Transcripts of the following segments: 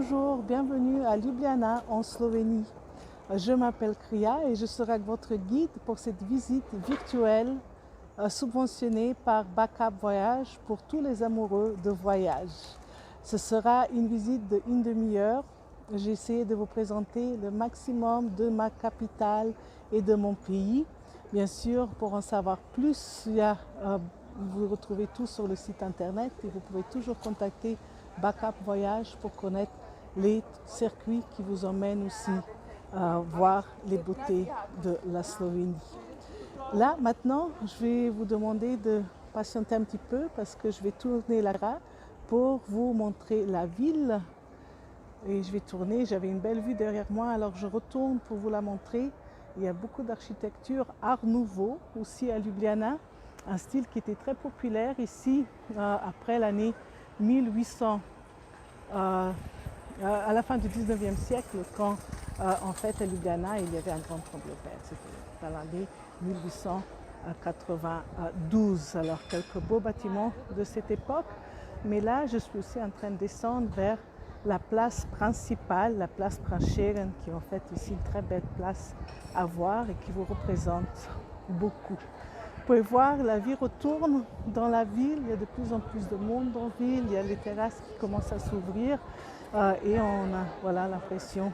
Bonjour, bienvenue à Ljubljana en Slovénie. Je m'appelle Kria et je serai votre guide pour cette visite virtuelle subventionnée par Backup Voyage pour tous les amoureux de voyage. Ce sera une visite d'une demi-heure. J'ai essayé de vous présenter le maximum de ma capitale et de mon pays. Bien sûr, pour en savoir plus, vous retrouvez tout sur le site internet et vous pouvez toujours contacter Backup Voyage pour connaître les circuits qui vous emmènent aussi voir les beautés de la Slovénie. Là, maintenant, je vais vous demander de patienter un petit peu parce que je vais tourner là pour vous montrer la ville. Et je vais tourner, j'avais une belle vue derrière moi, alors je retourne pour vous la montrer. Il y a beaucoup d'architecture Art Nouveau aussi à Ljubljana, un style qui était très populaire ici après l'année 1800, à la fin du 19e siècle, quand en fait à Ljubljana il y avait un grand tremblement de terre. C'était dans l'année 1892. Alors quelques beaux bâtiments de cette époque, mais là je suis aussi en train de descendre vers la place principale, la place Pracheren, qui est en fait ici une très belle place à voir et qui vous représente beaucoup. Vous pouvez voir, la vie retourne dans la ville, il y a de plus en plus de monde dans la ville, il y a les terrasses qui commencent à s'ouvrir et on a l'impression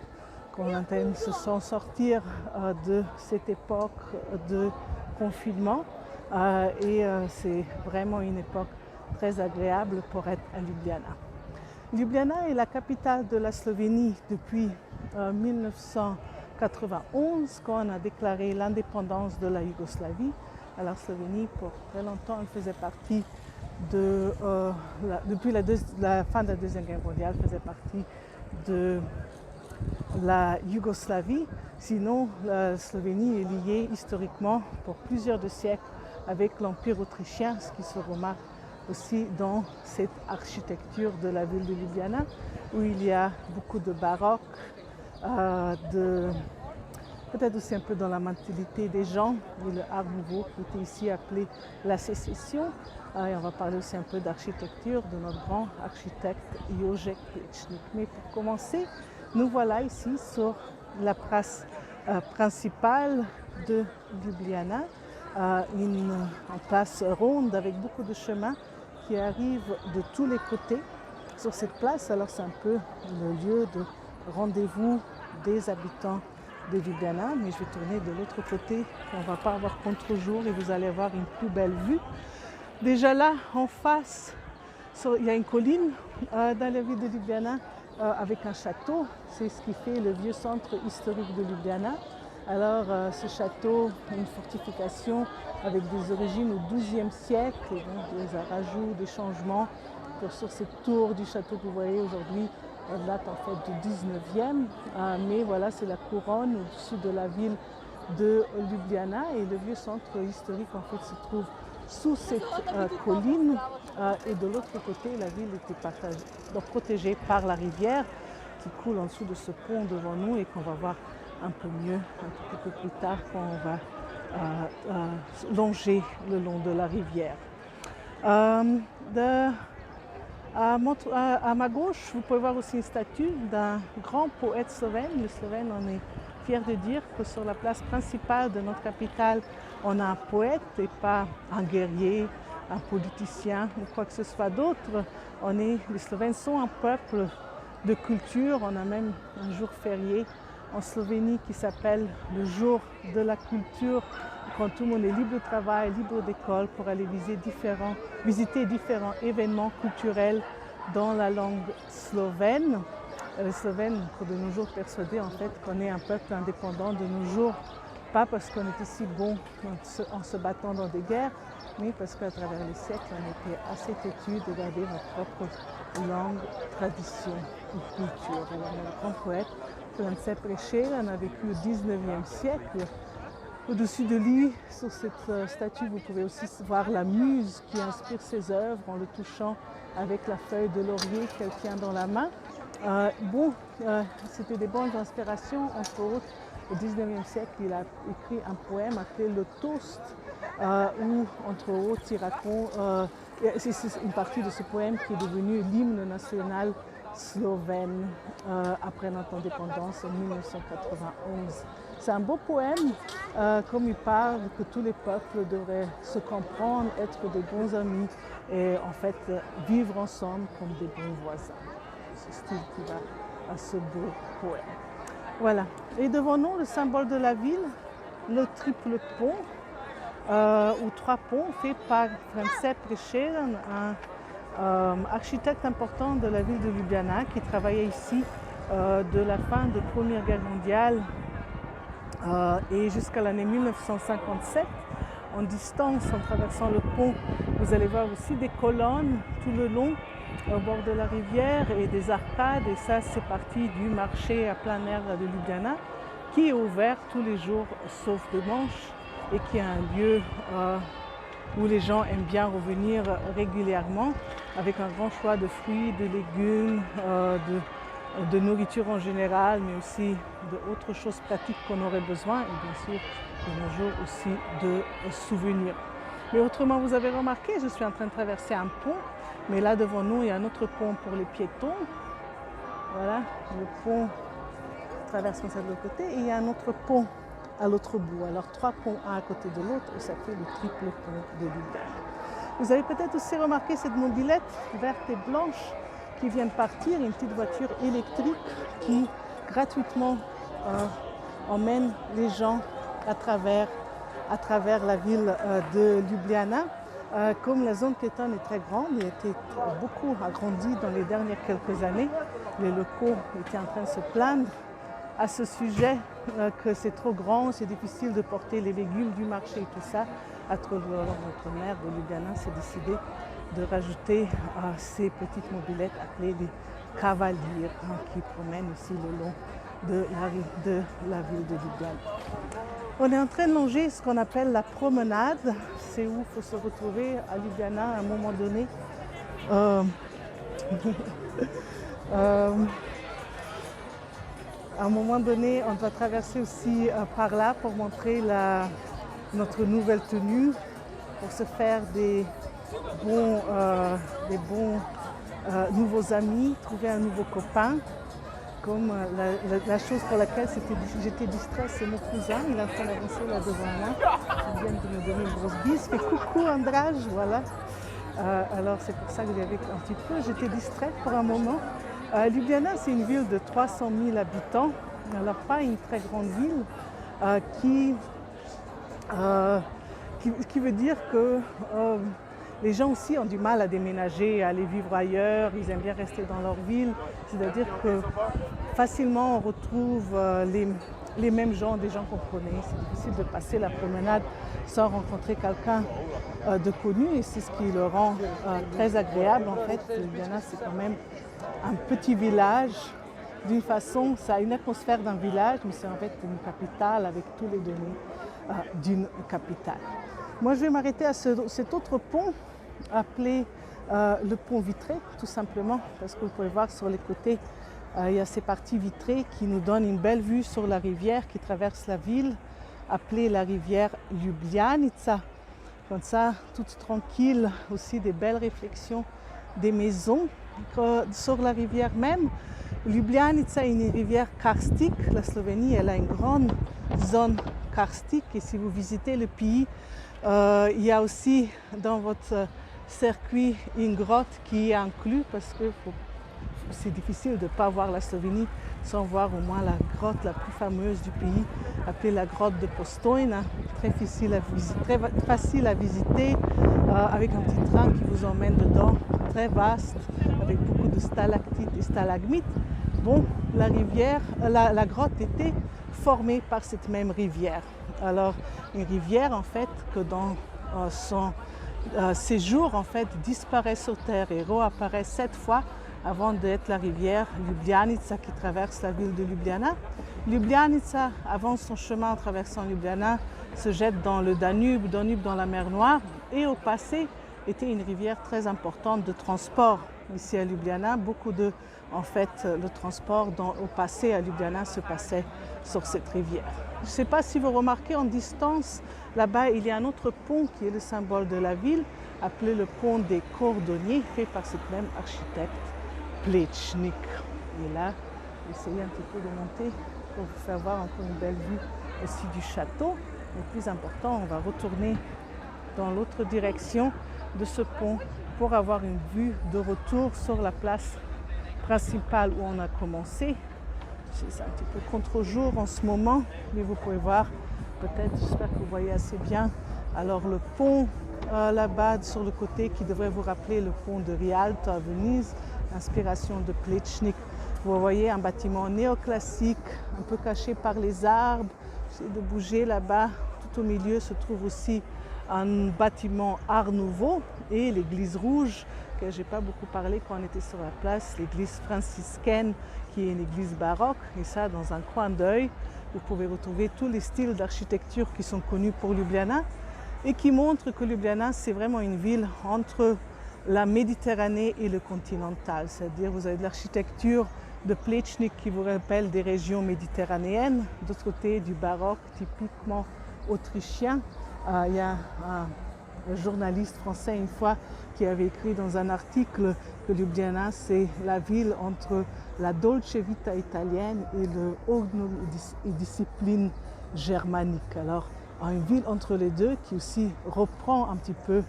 qu'on est en train de se sortir de cette époque de confinement et c'est vraiment une époque très agréable pour être à Ljubljana. Ljubljana est la capitale de la Slovénie depuis 1991, quand on a déclaré l'indépendance de la Yougoslavie. La Slovénie, pour très longtemps, elle faisait partie depuis la fin de la Deuxième Guerre mondiale, faisait partie de la Yougoslavie. Sinon, la Slovénie est liée historiquement pour plusieurs siècles avec l'Empire autrichien, ce qui se remarque aussi dans cette architecture de la ville de Ljubljana, où il y a beaucoup de baroque, peut-être aussi un peu dans la mentalité des gens, et le Art Nouveau qui était ici appelé la sécession. Et on va parler aussi un peu d'architecture de notre grand architecte Jožek Plečnik. Mais pour commencer, nous voilà ici sur la place principale de Ljubljana, une place ronde avec beaucoup de chemins qui arrivent de tous les côtés sur cette place. Alors c'est un peu le lieu de rendez-vous des habitants de Ljubljana, mais je vais tourner de l'autre côté, on ne va pas avoir contre-jour et vous allez avoir une plus belle vue. Déjà là, en face, il y a une colline dans la ville de Ljubljana avec un château. C'est ce qui fait le vieux centre historique de Ljubljana. Alors ce château, une fortification avec des origines au XIIe siècle, et donc des rajouts, des changements sur cette tour du château que vous voyez aujourd'hui. Elle date en fait du 19e, mais voilà, c'est la couronne au-dessus de la ville de Ljubljana et le vieux centre historique en fait se trouve sous cette colline et de l'autre côté, la ville était protégée par la rivière qui coule en dessous de ce pont devant nous et qu'on va voir un peu mieux un petit peu plus tard quand on va longer le long de la rivière. À ma gauche, vous pouvez voir aussi une statue d'un grand poète slovène. Les Slovènes, on est fiers de dire que sur la place principale de notre capitale, on a un poète et pas un guerrier, un politicien ou quoi que ce soit d'autre. Les Slovènes sont un peuple de culture. On a même un jour férié en Slovénie qui s'appelle le jour de la culture, quand tout le monde est libre de travail, libre d'école pour aller visiter différents événements culturels dans la langue slovène. Les Slovènes, pour de nos jours, persuadés en fait qu'on est un peuple indépendant de nos jours, pas parce qu'on était si bon en se battant dans des guerres, mais parce qu'à travers les siècles, on était assez têtus de garder notre propre langue, tradition ou culture. Alors, un grand poète, Ferenc Prešeren, a vécu au 19e siècle. Au-dessus de lui, sur cette statue, vous pouvez aussi voir la muse qui inspire ses œuvres en le touchant avec la feuille de laurier qu'elle tient dans la main. C'était des bonnes inspirations. Entre autres, au 19e siècle, il a écrit un poème appelé Le Toast, où, entre autres, il raconte, c'est une partie de ce poème qui est devenu l'hymne national slovène après notre indépendance en 1991. C'est un beau poème, comme il parle que tous les peuples devraient se comprendre, être des bons amis et en fait vivre ensemble comme des bons voisins. C'est ce style qui va à ce beau poème. Voilà. Et devant nous, le symbole de la ville, le triple pont, ou 3 ponts faits par Frances Prešeren, un architecte important de la ville de Ljubljana qui travaillait ici de la fin de la Première Guerre mondiale et jusqu'à l'année 1957. En distance, en traversant le pont, vous allez voir aussi des colonnes tout le long au bord de la rivière et des arcades. Et ça, c'est parti du marché à plein air de Ljubljana qui est ouvert tous les jours sauf dimanche et qui est un lieu où les gens aiment bien revenir régulièrement avec un grand choix de fruits, de légumes, de nourriture en général, mais aussi d'autres choses pratiques qu'on aurait besoin et bien sûr de nos jours aussi de souvenirs. Mais autrement, vous avez remarqué, je suis en train de traverser un pont, mais là devant nous, il y a un autre pont pour les piétons. Voilà, le pont traverse comme ça de l'autre côté et il y a un autre pont à l'autre bout. Alors 3 ponts un à côté de l'autre et ça fait le triple pont de Ljubljana. Vous avez peut-être aussi remarqué cette mobilette verte et blanche qui vient de partir, une petite voiture électrique qui gratuitement emmène les gens à travers la ville de Ljubljana. Comme la zone piétonne est très grande et a été beaucoup agrandie dans les dernières quelques années, les locaux étaient en train de se plaindre à ce sujet que c'est trop grand, c'est difficile de porter les légumes du marché et tout ça. Alors notre maire de Ljubljana s'est décidé de rajouter ces petites mobilettes appelées les cavaliers qui promènent aussi le long de la ville de Ljubljana. On est en train de longer ce qu'on appelle la promenade. C'est où il faut se retrouver à Ljubljana à un moment donné. À un moment donné, on doit traverser aussi par là pour montrer notre nouvelle tenue, pour se faire des bons nouveaux amis, trouver un nouveau copain. Comme la chose pour laquelle j'étais distraite, c'est mon cousin, il est en train d'avancer là devant moi. Il vient de me donner une grosse bise, fait coucou Andrage, voilà. Alors c'est pour ça que j'avais un petit peu, j'étais distraite pour un moment. Ljubljana, c'est une ville de 300 000 habitants, alors pas une très grande ville, qui veut dire que les gens aussi ont du mal à déménager, à aller vivre ailleurs, ils aiment bien rester dans leur ville, c'est-à-dire que facilement on retrouve les mêmes gens, des gens qu'on connaît. C'est difficile de passer la promenade sans rencontrer quelqu'un de connu et c'est ce qui le rend très agréable en fait. Ljubljana, c'est quand même un petit village. D'une façon, ça a une atmosphère d'un village, mais c'est en fait une capitale avec tous les données d'une capitale. Moi, je vais m'arrêter à cet autre pont appelé le pont vitré, tout simplement, parce que vous pouvez voir sur les côtés, il y a ces parties vitrées qui nous donnent une belle vue sur la rivière qui traverse la ville, appelée la rivière Ljubljanica. Comme ça, toute tranquille, aussi des belles réflexions des maisons sur la rivière même. Ljubljanica est une rivière karstique. La Slovénie, elle a une grande zone karstique et si vous visitez le pays, il y a aussi dans votre circuit une grotte qui est inclue parce que c'est difficile de ne pas voir la Slovénie sans voir au moins la grotte la plus fameuse du pays, appelée la grotte de Postojna, très facile à visiter, avec un petit train qui vous emmène dedans, très vaste, avec beaucoup de stalactites et stalagmites. Bon, la grotte était formée par cette même rivière. Alors, une rivière en fait que dans son séjour en fait disparaît sur terre et réapparaît 7 fois avant d'être la rivière Ljubljanica qui traverse la ville de Ljubljana. Ljubljanica avance son chemin en traversant Ljubljana, se jette dans le Danube dans la mer Noire et au passé était une rivière très importante de transport. Ici à Ljubljana, le transport au passé à Ljubljana se passait sur cette rivière. Je ne sais pas si vous remarquez en distance, là-bas il y a un autre pont qui est le symbole de la ville, appelé le pont des Cordonniers, fait par cette même architecte Plečnik. Et là, essayez un petit peu de monter pour vous faire voir encore une belle vue aussi du château. Le plus important, on va retourner dans l'autre direction de ce pont pour avoir une vue de retour sur la place principale où on a commencé. C'est un petit peu contre-jour en ce moment, mais vous pouvez voir, peut-être, j'espère que vous voyez assez bien. Alors le pont là-bas sur le côté qui devrait vous rappeler le pont de Rialto à Venise, inspiration de Plečnik. Vous voyez un bâtiment néoclassique, un peu caché par les arbres. J'essaie de bouger là-bas. Tout au milieu se trouve aussi un bâtiment Art Nouveau et l'église rouge, que je n'ai pas beaucoup parlé quand on était sur la place, l'église franciscaine qui est une église baroque. Et ça, dans un coin d'œil, vous pouvez retrouver tous les styles d'architecture qui sont connus pour Ljubljana et qui montrent que Ljubljana, c'est vraiment une ville entre la Méditerranée et le continental. C'est-à-dire vous avez de l'architecture de Plečnik qui vous rappelle des régions méditerranéennes, d'autre côté du baroque typiquement autrichien. Il y a un journaliste français une fois qui avait écrit dans un article que Ljubljana c'est la ville entre la Dolce Vita italienne et le Ordnung et Discipline germanique. Alors une ville entre les deux qui aussi reprend un petit peu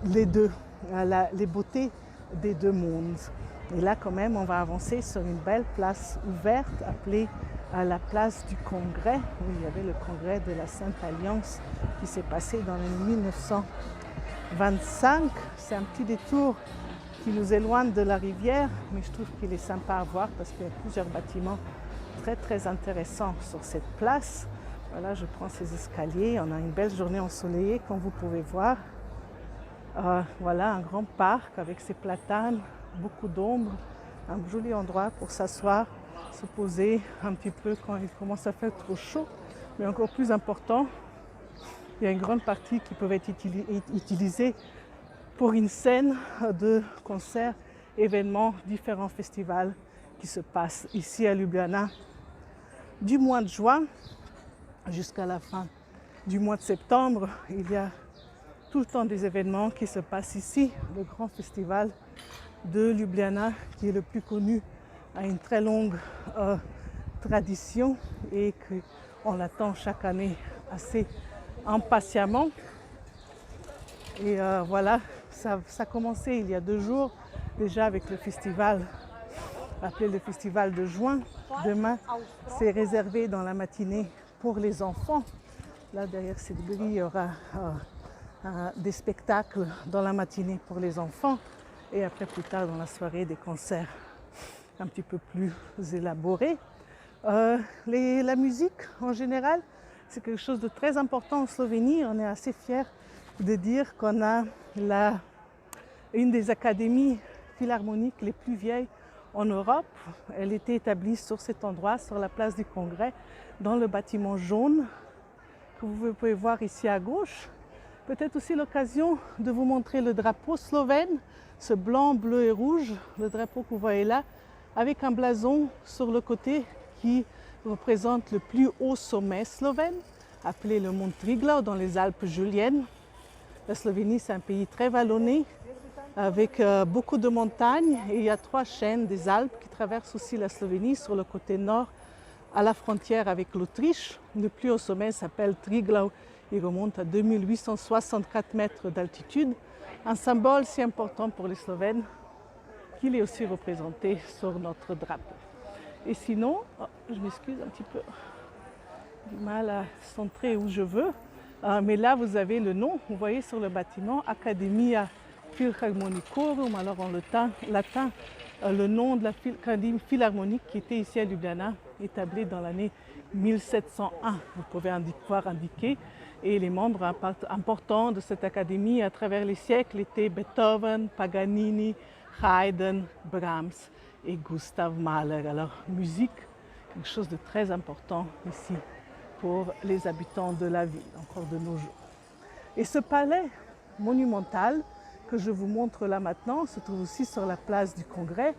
les deux, les beautés des deux mondes. Et là quand même on va avancer sur une belle place ouverte appelée la place du Congrès, où il y avait le congrès de la Sainte Alliance qui s'est passé dans l'année 1925. C'est un petit détour qui nous éloigne de la rivière, mais je trouve qu'il est sympa à voir parce qu'il y a plusieurs bâtiments très intéressants sur cette place. Voilà, je prends ces escaliers. On a une belle journée ensoleillée, comme vous pouvez voir. Voilà, un grand parc avec ses platanes, beaucoup d'ombre, un joli endroit pour s'asseoir, se poser un petit peu quand il commence à faire trop chaud. Mais encore plus important, il y a une grande partie qui peut être utilisée pour une scène de concerts, événements, différents festivals qui se passent ici à Ljubljana du mois de juin jusqu'à la fin du mois de septembre. Il y a tout le temps des événements qui se passent ici. Le grand festival de Ljubljana qui est le plus connu, a une très longue tradition et qu'on l'attend chaque année assez impatiemment. Et voilà, ça a commencé il y a 2 jours déjà avec le festival appelé le festival de juin. Demain, c'est réservé dans la matinée pour les enfants. Là derrière cette grille, il y aura des spectacles dans la matinée pour les enfants et après plus tard dans la soirée des concerts un petit peu plus élaborés. La musique en général, c'est quelque chose de très important en Slovénie. On est assez fiers de dire qu'on a une des académies philharmoniques les plus vieilles en Europe. Elle était établie sur cet endroit, sur la place du Congrès, dans le bâtiment jaune que vous pouvez voir ici à gauche. Peut-être aussi l'occasion de vous montrer le drapeau slovène, ce blanc, bleu et rouge, le drapeau que vous voyez là, avec un blason sur le côté qui représente le plus haut sommet slovène, appelé le mont Triglav dans les Alpes juliennes. La Slovénie, c'est un pays très vallonné, avec beaucoup de montagnes, et il y a 3 chaînes des Alpes qui traversent aussi la Slovénie sur le côté nord, à la frontière avec l'Autriche. Le plus haut sommet s'appelle Triglav, il remonte à 2864 mètres d'altitude, un symbole si important pour les Slovènes qu'il est aussi représenté sur notre drapeau. Et sinon, je m'excuse un petit peu, du mal à centrer où je veux, mais là vous avez le nom, vous voyez sur le bâtiment, Academia Philharmonicorum, alors en latin, le nom de l'Académie philharmonique qui était ici à Ljubljana, établie dans l'année 1701, vous pouvez voir indiqué. Et les membres importants de cette académie à travers les siècles étaient Beethoven, Paganini, Haydn, Brahms et Gustav Mahler. Alors, musique, quelque chose de très important ici pour les habitants de la ville, encore de nos jours. Et ce palais monumental que je vous montre là maintenant, se trouve aussi sur la place du Congrès,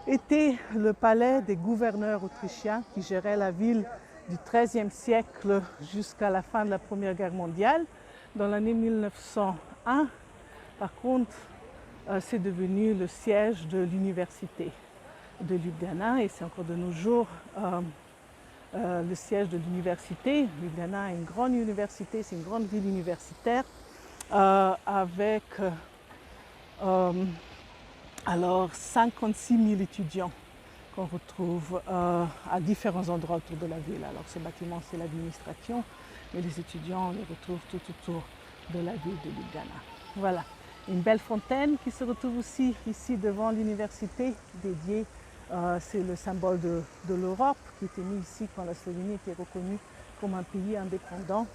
était le palais des gouverneurs autrichiens qui géraient la ville du XIIIe siècle jusqu'à la fin de la Première Guerre mondiale. Dans l'année 1901, par contre, c'est devenu le siège de l'université de Ljubljana et c'est encore de nos jours le siège de l'université. Ljubljana est une grande université, c'est une grande ville universitaire avec alors 56 000 étudiants qu'on retrouve à différents endroits autour de la ville. Alors ce bâtiment c'est l'administration, mais les étudiants on les retrouve tout autour de la ville de Ljubljana. Voilà, une belle fontaine qui se retrouve aussi ici devant l'université dédiée. C'est le symbole de l'Europe qui était mis ici quand la Slovénie était reconnue comme un pays indépendant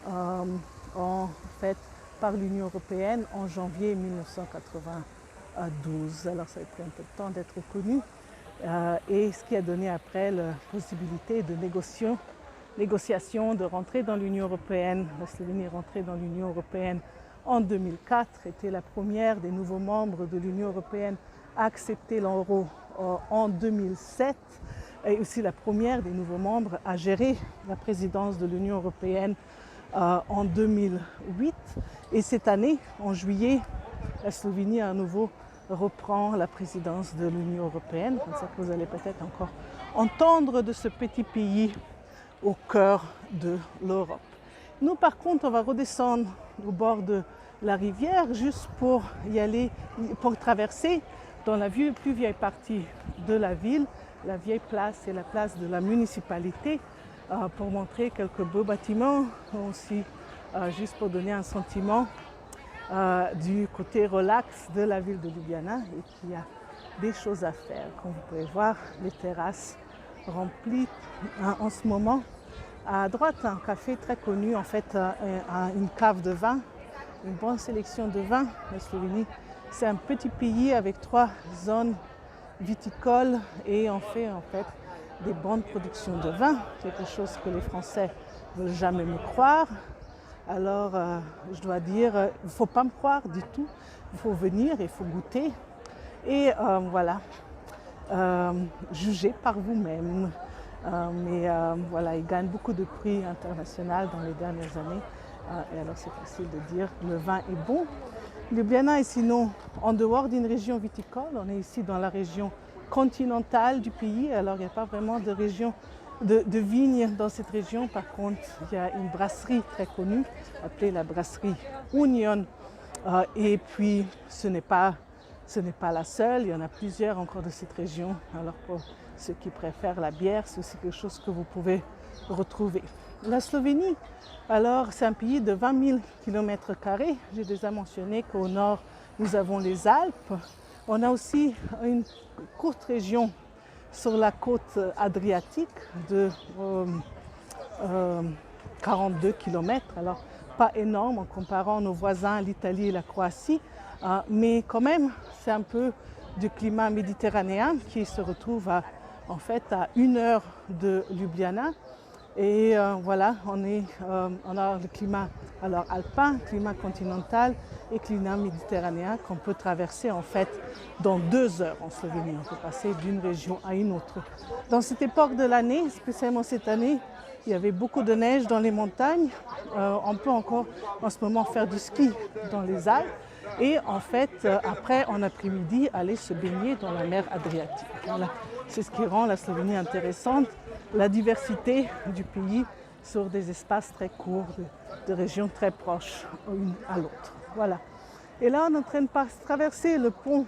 en fait par l'Union européenne en janvier 1992. Alors ça a pris un peu de temps d'être reconnu et ce qui a donné après la possibilité de négociation de rentrer dans l'Union européenne. La Slovénie est rentrée dans l'Union européenne en 2004, était la première des nouveaux membres de l'Union européenne à accepter l'euro en 2007 et aussi la première des nouveaux membres à gérer la présidence de l'Union européenne en 2008. Et cette année, en juillet, la Slovénie à nouveau reprend la présidence de l'Union européenne. Comme ça que vous allez peut-être encore entendre de ce petit pays au cœur de l'Europe. Nous, par contre, on va redescendre au bord de la rivière juste pour y aller, pour traverser dans la plus vieille partie de la ville, la vieille place et la place de la municipalité, pour montrer quelques beaux bâtiments, aussi juste pour donner un sentiment du côté relax de la ville de Ljubljana et qu'il y a des choses à faire. Comme vous pouvez voir, les terrasses remplies en ce moment. À droite, un café très connu, en fait, une cave de vin, une bonne sélection de vins. La Slovénie, c'est un petit pays avec 3 zones viticoles et on fait en fait des bonnes productions de vin, quelque chose que les Français ne veulent jamais me croire. Alors, je dois dire, il ne faut pas me croire du tout, il faut venir, il faut goûter et voilà, juger par vous-même. Mais voilà, il gagne beaucoup de prix internationaux dans les dernières années. Et alors c'est facile de dire que le vin est bon. Ljubljana est sinon en dehors d'une région viticole. On est ici dans la région continentale du pays. Alors il n'y a pas vraiment de région de vignes dans cette région. Par contre, il y a une brasserie très connue appelée la brasserie Union. Et puis ce n'est pas la seule. Il y en a plusieurs encore de cette région. Alors pour ceux qui préfèrent la bière, c'est aussi quelque chose que vous pouvez retrouver. La Slovénie, alors c'est un pays de 20 000 km². J'ai déjà mentionné qu'au nord, nous avons les Alpes. On a aussi une courte région sur la côte adriatique de 42 km. Alors pas énorme en comparant nos voisins, l'Italie et la Croatie, mais quand même c'est un peu du climat méditerranéen qui se retrouve en fait à 1 heure de Ljubljana. Et voilà, on a le climat alors alpin, climat continental et climat méditerranéen qu'on peut traverser en fait dans 2 heures en Slovénie. On peut passer d'une région à une autre. Dans cette époque de l'année, spécialement cette année, il y avait beaucoup de neige dans les montagnes. On peut encore en ce moment faire du ski dans les Alpes. Et en fait, après, en après-midi, aller se baigner dans la mer Adriatique. Voilà. C'est ce qui rend la Slovénie intéressante, la diversité du pays sur des espaces très courts, de régions très proches l'une à l'autre. Voilà. Et là, on est en train de traverser le pont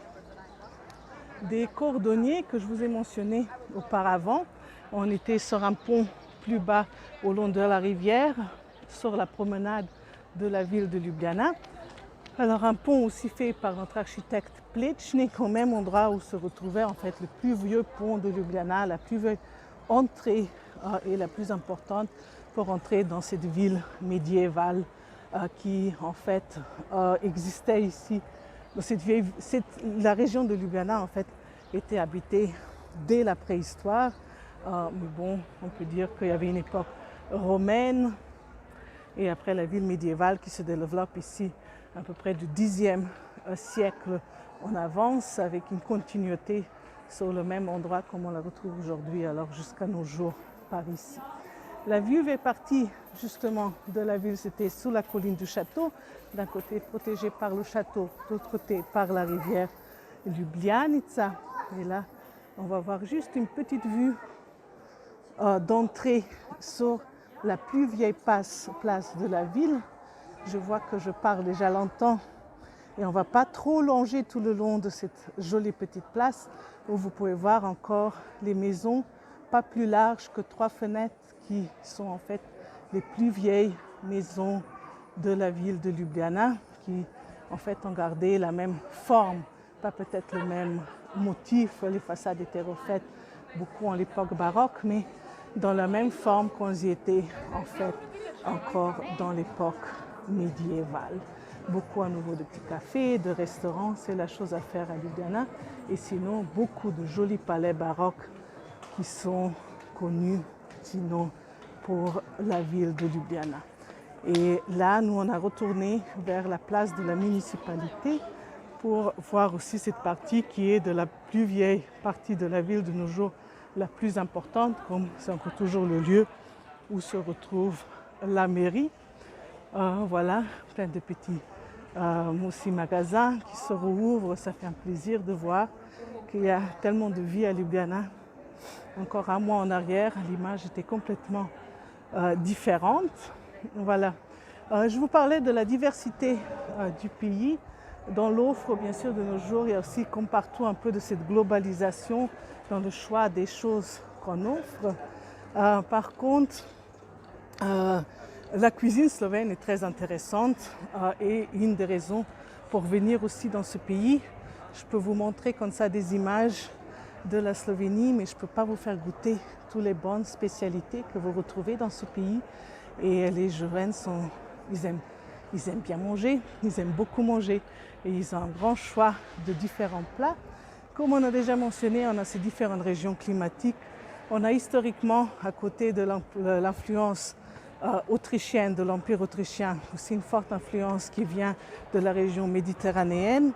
des Cordonniers que je vous ai mentionné auparavant. On était sur un pont plus bas au long de la rivière, sur la promenade de la ville de Ljubljana. Alors un pont aussi fait par notre architecte Plečnik, au même endroit où se retrouvait en fait le plus vieux pont de Ljubljana, la plus vieille entrée et la plus importante pour entrer dans cette ville médiévale qui en fait existait ici. La région de Ljubljana en fait était habitée dès la préhistoire, mais bon, on peut dire qu'il y avait une époque romaine et après la ville médiévale qui se développe ici à peu près du Xe siècle en avance, avec une continuité sur le même endroit comme on la retrouve aujourd'hui, alors jusqu'à nos jours par ici. La vue fait partie justement de la ville, c'était sous la colline du château, d'un côté protégé par le château, de l'autre côté par la rivière Ljubljanica. Et là, on va voir juste une petite vue d'entrée sur la plus vieille place de la ville. Je vois que je parle déjà longtemps et on ne va pas trop longer tout le long de cette jolie petite place où vous pouvez voir encore les maisons pas plus larges que 3 fenêtres qui sont en fait les plus vieilles maisons de la ville de Ljubljana qui en fait ont gardé la même forme, pas peut-être le même motif, les façades étaient refaites beaucoup en l'époque baroque, mais dans la même forme qu'on y était en fait encore dans l'époque médiévale. Beaucoup à nouveau de petits cafés, de restaurants, c'est la chose à faire à Ljubljana. Et sinon, beaucoup de jolis palais baroques qui sont connus, sinon pour la ville de Ljubljana. Et là, nous, on a retourné vers la place de la municipalité pour voir aussi cette partie qui est de la plus vieille partie de la ville de nos jours, la plus importante, comme c'est encore toujours le lieu où se retrouve la mairie. Voilà, plein de petits aussi magasins qui se rouvrent. Ça fait un plaisir de voir qu'il y a tellement de vie à Ljubljana. Encore un mois en arrière, l'image était complètement différente. Voilà. Je vous parlais de la diversité du pays. Dans l'offre, bien sûr, de nos jours, il y a aussi, comme partout, un peu de cette globalisation dans le choix des choses qu'on offre. Par contre, la cuisine slovène est très intéressante et une des raisons pour venir aussi dans ce pays. Je peux vous montrer comme ça des images de la Slovénie, mais je ne peux pas vous faire goûter toutes les bonnes spécialités que vous retrouvez dans ce pays. Et les Slovènes, ils aiment bien manger, ils aiment beaucoup manger et ils ont un grand choix de différents plats. Comme on a déjà mentionné, on a ces différentes régions climatiques. On a historiquement, à côté de l'influence autrichienne, de l'Empire autrichien, aussi une forte influence qui vient de la région méditerranéenne.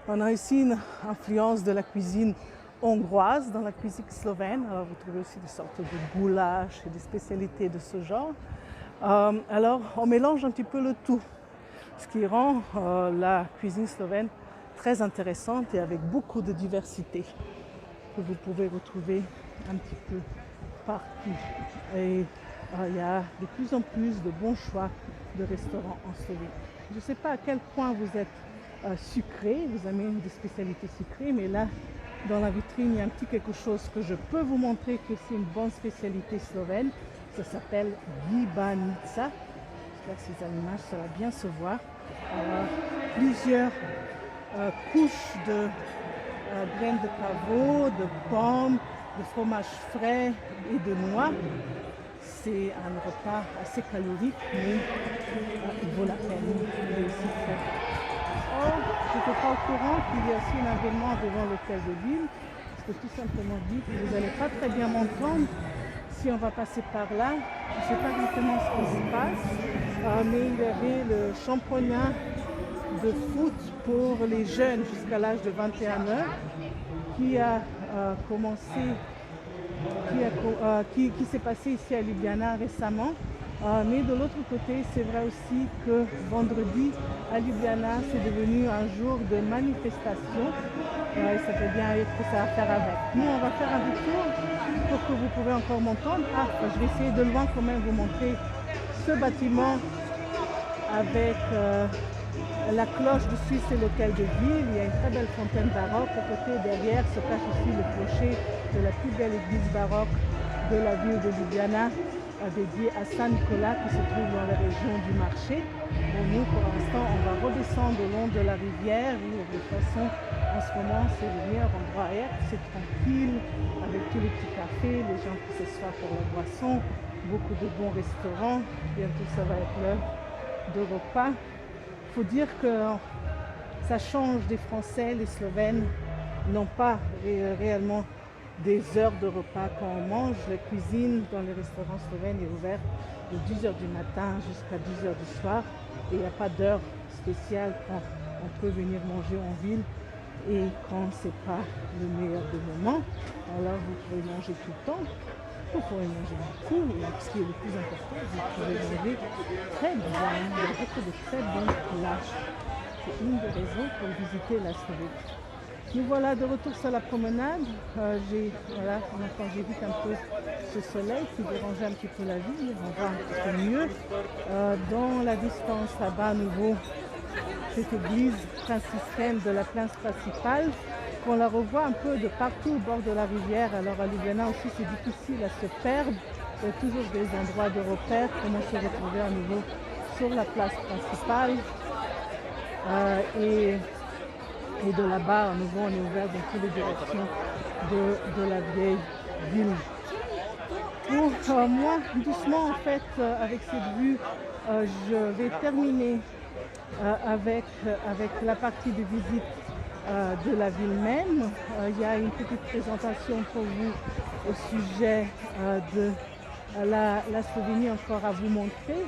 On a aussi une influence de la cuisine hongroise dans la cuisine slovène. Alors vous trouvez aussi des sortes de goulash et des spécialités de ce genre. Alors on mélange un petit peu le tout, ce qui rend la cuisine slovène très intéressante et avec beaucoup de diversité que vous pouvez retrouver un petit peu partout. Et il y a de plus en plus de bons choix de restaurants en Slovénie. Je ne sais pas à quel point vous êtes sucré, vous aimez des spécialités sucrées, mais là, dans la vitrine, il y a un petit quelque chose que je peux vous montrer que c'est une bonne spécialité slovène. Ça s'appelle gibanica. J'espère que ces images, ça va bien se voir. Plusieurs couches de graines de pavot, de pommes, de fromage frais et de noix. C'est un repas assez calorique, mais il vaut la peine. Il est aussi fait. Oh, je n'étais pas au courant qu'il y a aussi un événement devant l'hôtel de ville. Je peux tout simplement dire que vous n'allez pas très bien m'entendre si on va passer par là. Je ne sais pas exactement ce qui se passe, mais il y avait le championnat de foot pour les jeunes jusqu'à l'âge de 21 ans qui a commencé, qui s'est passé ici à Ljubljana récemment. Mais de l'autre côté, c'est vrai aussi que vendredi à Ljubljana, c'est devenu un jour de manifestation. Et ça peut bien être que ça a à faire avec. Nous, on va faire un détour pour que vous pouvez encore m'entendre. Je vais essayer de loin quand même vous montrer ce bâtiment avec la cloche dessus, c'est l'hôtel de ville. Il y a une très belle fontaine baroque. À côté, derrière, se cache aussi le clocher de la plus belle église baroque de la ville de Ljubljana, dédiée à Saint-Nicolas qui se trouve dans la région du marché. Bon, nous, pour l'instant, on va redescendre le long de la rivière. Et de toute façon, en ce moment, c'est le meilleur endroit à être. C'est tranquille, avec tous les petits cafés, les gens qui s'assoient pour la boisson, beaucoup de bons restaurants. Bientôt, ça va être l'heure de repas. Il faut dire que ça change des Français. Les Slovènes n'ont pas réellement des heures de repas quand on mange. La cuisine dans les restaurants slovènes est ouverte de 10h du matin jusqu'à 10h du soir. Et il n'y a pas d'heure spéciale quand on peut venir manger en ville et quand ce n'est pas le meilleur des moments. Alors vous pouvez manger tout le temps. vous pourrez manger beaucoup, et ce qui est le plus important, vous pouvez manger très bien. Il y a beaucoup de très bons plats. C'est une des raisons pour visiter la Slovénie. Nous voilà de retour sur la promenade. Voilà, quand j'évite un peu ce soleil qui dérangeait un petit peu la vie, on voit un petit peu mieux. Dans la distance là-bas, à nouveau, cette église franciscaine de la place principale, qu'on la revoit un peu de partout au bord de la rivière. Alors à Ljubljana aussi, c'est difficile à se perdre. Il y a toujours des endroits de repère, comment se retrouver à nouveau sur la place principale. Et de là-bas, à nouveau, on est ouvert dans toutes les directions de la vieille ville. Pour moi, doucement, en fait, avec cette vue, je vais terminer avec la partie de visite de la ville même. Il y a une petite présentation pour vous au sujet de la Slovénie encore à vous montrer,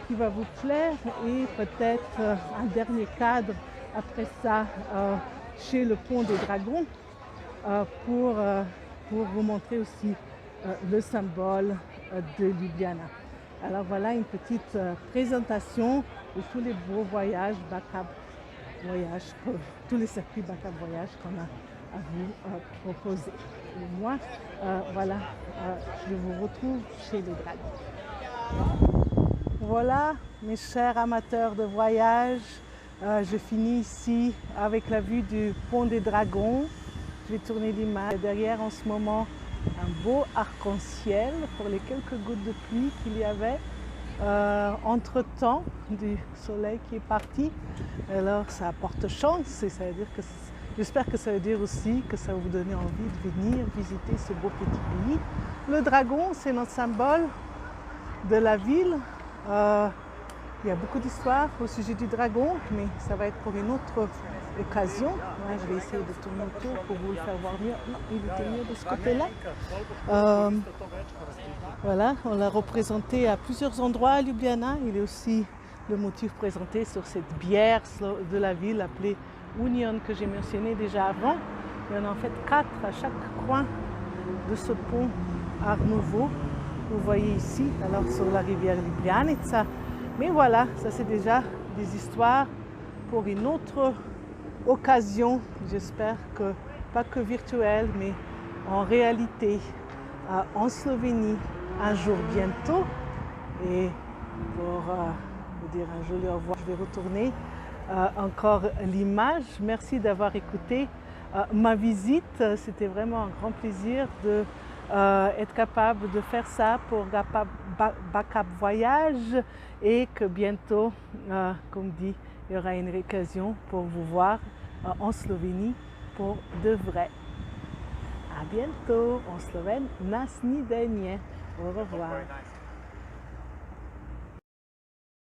qui va vous plaire, et peut-être un dernier cadre après ça chez le pont des Dragons pour vous montrer aussi le symbole de Ljubljana. Alors voilà une petite présentation de tous les beaux voyages, Bakab Voyage, tous les circuits Bakab Voyage qu'on a à vous proposer. Et moi, voilà, je vous retrouve chez les Dragons. Voilà, mes chers amateurs de voyage, je finis ici avec la vue du pont des Dragons. Je vais tourner l'image. Derrière en ce moment, un beau arc-en-ciel pour les quelques gouttes de pluie qu'il y avait entre-temps du soleil qui est parti. Alors ça apporte chance, et ça veut dire que j'espère que ça veut dire aussi que ça va vous donner envie de venir visiter ce beau petit pays. Le dragon, c'est notre symbole de la ville. Il y a beaucoup d'histoires au sujet du dragon, mais ça va être pour une autre occasion. Ouais, je vais essayer de tourner autour pour vous le faire voir mieux. Non, il était mieux de ce côté-là. Voilà, on l'a représenté à plusieurs endroits à Ljubljana. Il est aussi le motif présenté sur cette bière de la ville appelée Union que j'ai mentionné déjà avant. Il y en a en fait 4 à chaque coin de ce pont Art Nouveau. Vous voyez ici, alors sur la rivière Ljubljanica. Mais voilà, ça c'est déjà des histoires pour une autre occasion. J'espère que, pas que virtuelle, mais en réalité, en Slovénie, un jour bientôt. Et pour vous dire un joli au revoir, je vais retourner encore l'image. Merci d'avoir écouté ma visite. C'était vraiment un grand plaisir de être capable de faire ça pour Bakab Voyage, et que bientôt, comme dit, il y aura une occasion pour vous voir en Slovénie pour de vrai. À bientôt en slovène, nasnidenje. Au revoir.